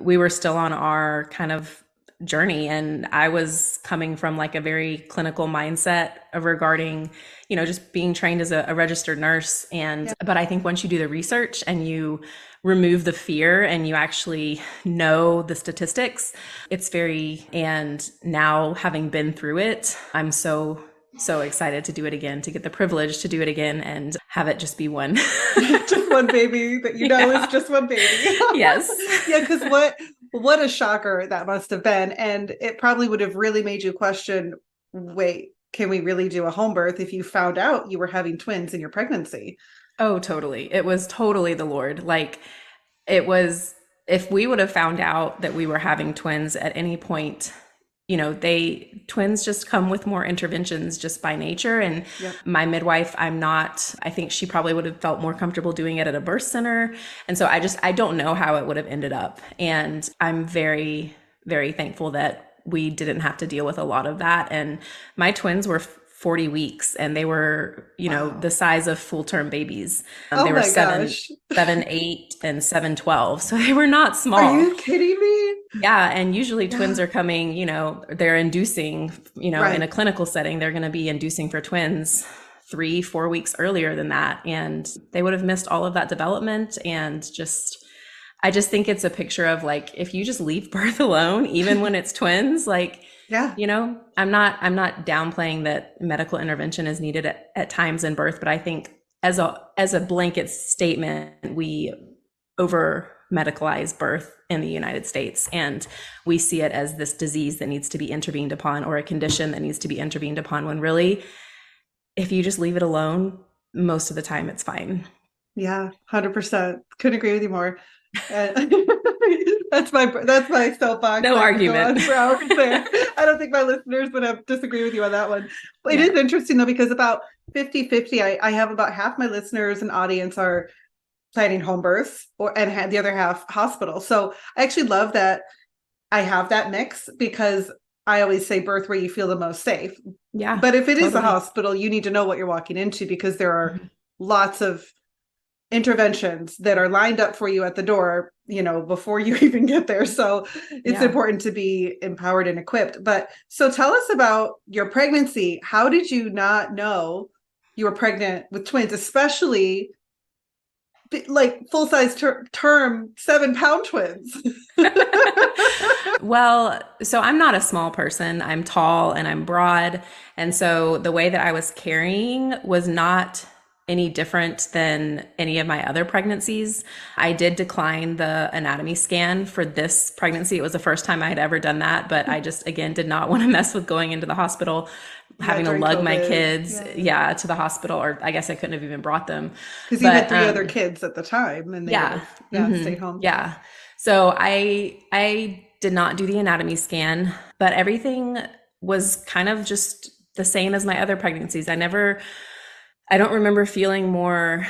we were still on our kind of journey, and I was coming from like a very clinical mindset of regarding, just being trained as a registered nurse. And Yeah. but I think once you do the research and you remove the fear and you actually know the statistics, and now having been through it, I'm so excited to do it again, to get the privilege to do it again and have it just be one. Just one baby that is Yeah. just one baby. Yes. Yeah, because what a shocker that must have been. And it probably would have really made you question, wait, can we really do a home birth if you found out you were having twins in your pregnancy? Oh, totally. It was totally the Lord. Like, it was, if we would have found out that we were having twins at any point, twins just come with more interventions just by nature. And Yep. my midwife, I think she probably would have felt more comfortable doing it at a birth center. And so I don't know how it would have ended up. And I'm very, very thankful that we didn't have to deal with a lot of that. And my twins were 40 weeks, and they were, Wow. the size of full-term babies. Oh They were my gosh. 7'8" and 7'12", so they were not Are small. you kidding me? Yeah, and usually twins Yeah. are coming, they're inducing, in a Right. clinical setting, they're going to be inducing for twins 3-4 weeks earlier than that. And they would have missed all of that development. And I just think it's a picture of like, if you just leave birth alone, even when it's twins, like, Yeah. I'm not downplaying that medical intervention is needed at times in birth, but I think as a blanket statement, we over medicalize birth in the United States, and we see it as this disease that needs to be intervened upon, or a condition that needs to be intervened upon, when really, if you just leave it alone, most of the time it's fine. Yeah, 100%. Couldn't agree with you more. And that's my soapbox. No I could go argument. on for hours there. I don't think my listeners would have disagree with you on that one. But it Yeah. is interesting though, because about 50-50, I have about half my listeners and audience are planning home births and had the other half hospital. So I actually love that I have that mix, because I always say birth where you feel the most safe. Yeah, But if it is a totally. hospital, you need to know what you're walking into, because there are Mhm. lots of interventions that are lined up for you at the door, before you even get there. So it's Yeah. important to be empowered and equipped. But so tell us about your pregnancy. How did you not know you were pregnant with twins, especially like full-size term 7-pound twins? Well, so I'm not a small person. I'm tall and I'm broad. And so the way that I was carrying was not any different than any of my other pregnancies. I did decline the anatomy scan for this pregnancy. It was the first time I had ever done that, but I just, again, did not want to mess with going into the hospital, Yeah, having to during lug my COVID. kids, Yeah. yeah, to the hospital, or I guess I couldn't have even brought them. Because you had But 3 other kids at the time and they would yeah. have, yeah, Hmm. stayed home. Yeah. So I did not do the anatomy scan, but everything was kind of just the same as my other pregnancies. I don't remember feeling more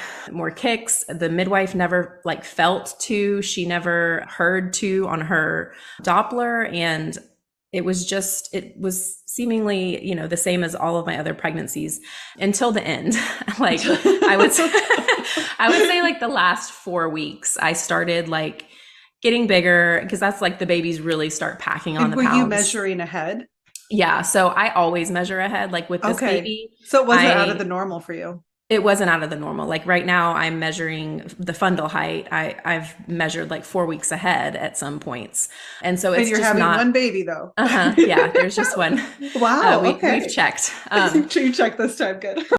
kicks. The midwife never like felt two. She never heard two on her Doppler, and it was seemingly, the same as all of my other pregnancies until the end. Like, I would I would say like the last 4 weeks, I started like getting bigger, because that's like the babies really start packing on And the were you pounds. measuring ahead? Yeah. So I always measure ahead. Like with this Okay. baby, So it wasn't out of the I normal for you. it wasn't out of the normal. Like right now, I'm measuring the fundal height. I've measured like 4 weeks ahead at some points, and so And it's you're just having not. one baby though. Yeah, there's just one. Wow. We've Okay. checked. You checked this time. Good.